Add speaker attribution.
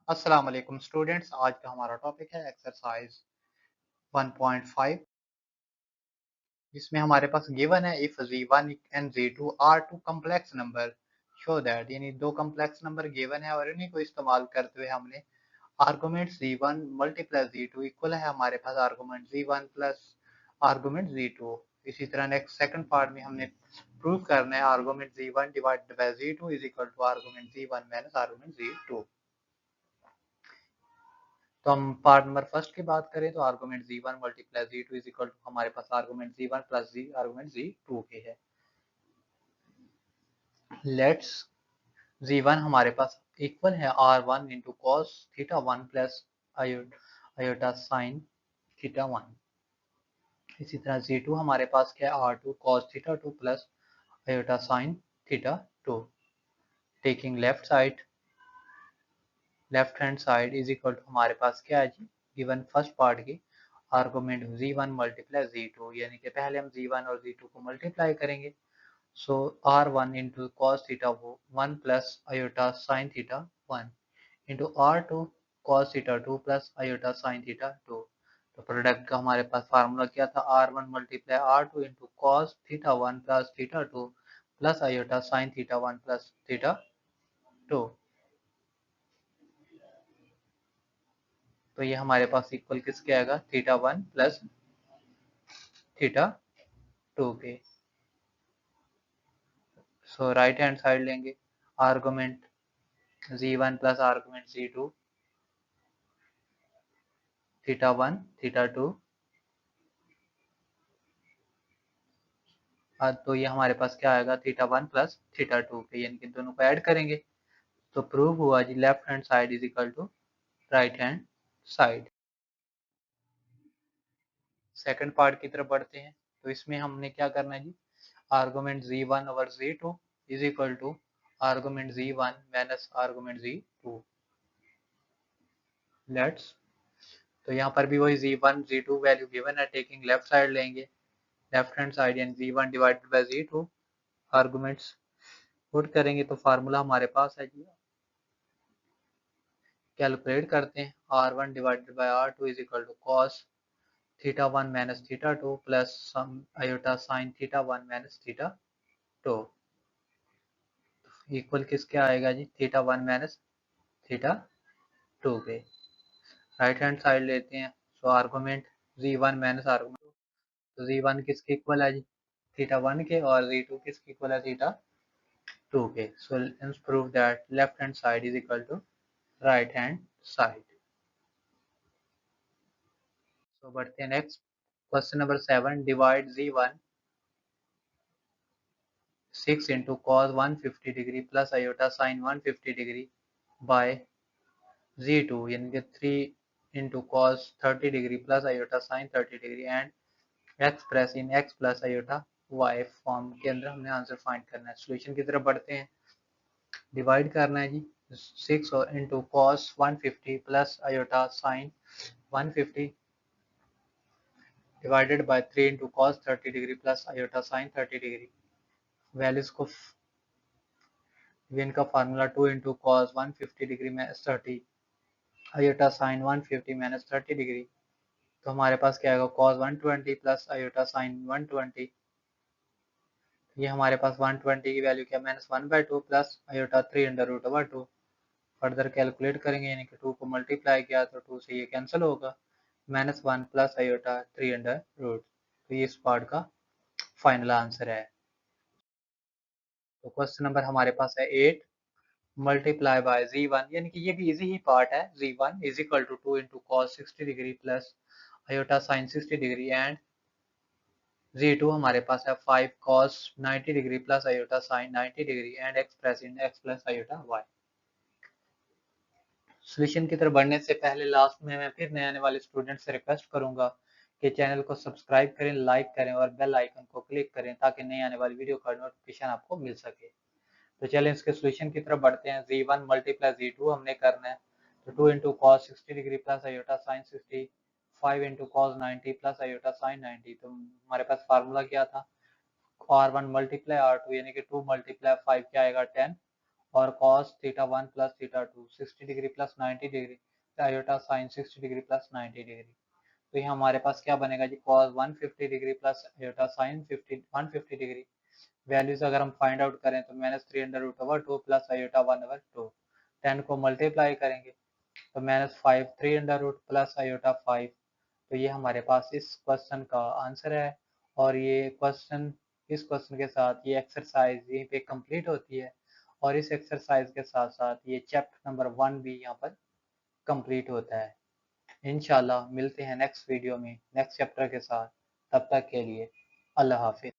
Speaker 1: अस्सलाम वालेकुम स्टूडेंट्स। आज का हमारा टॉपिक है एक्सरसाइज 1.5, जिसमें हमारे पास गिवन है if z1 and z2 are two complex number show that, यानी दो कॉम्प्लेक्स नंबर गिवन है और इन्हीं को इस्तेमाल करते हुए हमने argument z1 multiplies z2 equal है हमारे पास argument z1 plus argument z2। इसी तरह नेक्स्ट सेकंड पार्ट में हमने प्रूव करना है argument z1 divided by z2 is equal to argument z1 minus argument z2। तो हम पार्ट नंबर फर्स्ट की बात करें तो argument z1 multiply z2 is equal to हमारे पास argument z1 plus z argument z2 के है। लेट्स z1 हमारे पास इक्वल है r1 into cos theta 1 plus iota sine theta 1। इसी तरह z2 हमारे पास क्या है r2 cos theta 2 plus iota sine theta 2। Taking left hand side is equal to हमारे पास क्या है जी, गिवन फर्स्ट पार्ट की आर्गुमेंट z1 मल्टीप्लाई z2, यानी कि पहले हम z1 और z2 को मल्टीप्लाई करेंगे। सो r1 into cos theta 1 plus iota sine theta 1 into r2 cos theta 2 plus iota sine theta 2। तो प्रोडक्ट का हमारे पास फार्मूला क्या था, r1 multiply r2 into cos theta 1 plus theta 2 plus iota sine theta 1 plus theta 2। तो ये हमारे पास equal किसके आएगा, थीटा 1 प्लस थीटा 2 के। सो राइट हैंड साइड लेंगे argument z1 plus argument z2 theta 1 theta 2। तो ये हमारे पास क्या आएगा, थीटा 1 प्लस थीटा 2 के, यानी कि दोनों को ऐड करेंगे तो प्रूव हुआ जी left hand side is equal to right hand side. Second part की तरफ बढ़ते हैं। तो इसमें हमने क्या करना है जी, argument z1 over z2 is equal to argument z1 minus argument z2। Let's, तो यहाँ पर भी वही z1 z2 वैल्यू गिवन है, टेकिंग लेफ्ट साइड लेंगे लेफ्ट हैंड साइड यानी z1 divided by z2 arguments put करेंगे तो फार्मूला हमारे पास है जी, कैलकुलेट करते हैं r1 divided by r2 is equal to cos theta 1 minus theta 2 plus some iota sine theta 1 minus theta 2 equal किसके आएगा जी, थीटा 1 माइनस थीटा 2 के। राइट हैंड साइड लेते हैं, सो आर्गुमेंट z1 माइनस आर्गुमेंट, तो z1 किसके equal है जी, theta 1 के, और z2 किसके इक्वल है, थीटा 2 के। So let's prove that left hand side is equal to right hand side. So बढ़ते हैं next question number 7, divide z1 6 into cos 150 degree plus iota sine 150 degree by z2 यानी कि 3 into cos 30 degree plus iota sine 30 degree and express in x plus iota y form के अंदर हमने answer find करना है। Solution की तरफ बढ़ते हैं। डिवाइड करना है जी, 6 into cos 150 plus iota sine 150 divided by 3 into cos 30 degree plus iota sine 30 degree. Values को इनका formula 2 into cos 150 degree minus 30 iota sine 150 minus 30 degree. तो हमारे पास क्या आएगा, cos 120 प्लस आयोटा साइन 120। ये हमारे पास 120 की वैल्यू क्या, minus 1/2 plus iota 3/√2। Further calculate करेंगे, यानी कि 2 को मल्टीप्लाई किया तो 2 से ये कैंसिल होगा, -1 प्लस आयोटा 3/√। तो ये इस पार्ट का फाइनल आंसर है। तो क्वेश्चन नंबर हमारे पास है 8, मल्टीप्लाई बाय z1, यानी कि ये भी इजी ही पार्ट है। z1 is equal to 2 into cos 60 degree plus iota sine 60 degree and z2 हमारे पास है 5 cos 90 degree plus iota sine 90 degree and express in x plus iota y। Solution की तरफ बढ़ने से पहले लास्ट में मैं फिर नए आने वाले स्टूडेंट से रिक्वेस्ट करूंगा कि चैनल को सब्सक्राइब करें, लाइक करें और बेल आइकन को क्लिक करें ताकि नई आने वाली वीडियो का नोटिफिकेशन आपको मिल सके। तो चलिए इसके सॉल्यूशन की तरफ बढ़ते हैं। z1 मल्टीप्लाई z2 हमने करना है, तो 2 into cos 60 degree plus iota sine 60, 5 into cos 90 plus iota sine 90। तो हमारे पास फार्मूला क्या था, r1 मल्टीप्लाई r2 यानी कि 2 मल्टीप्लाई 5 क्या आएगा 10, और cos theta 1 plus theta 2 60 degree plus 90 degree, iota sine 60 degree plus 90 degree. तो ये हमारे पास क्या बनेगा जी, cos 150 degree plus iota sine 150 degree. Values अगर हम फाइंड आउट करें तो -3√2 प्लस आयोटा 1/2, 10 को मल्टीप्लाई करेंगे तो -5 3√, प्लस आयोटा 5। तो ये हमारे पास इस क्वेश्चन का आंसर है। और ये क्वेश्चन, इस क्वेश्चन के साथ ये एक्सरसाइज यहीं पे कंप्लीट होती है। और इस एक्सरसाइज के साथ साथ ये चैप्टर नंबर 1 भी यहाँ पर कंप्लीट होता है। इंशाल्लाह मिलते हैं नेक्स्ट वीडियो में नेक्स्ट चैप्टर के साथ। तब तक के लिए अल्लाह हाफिज।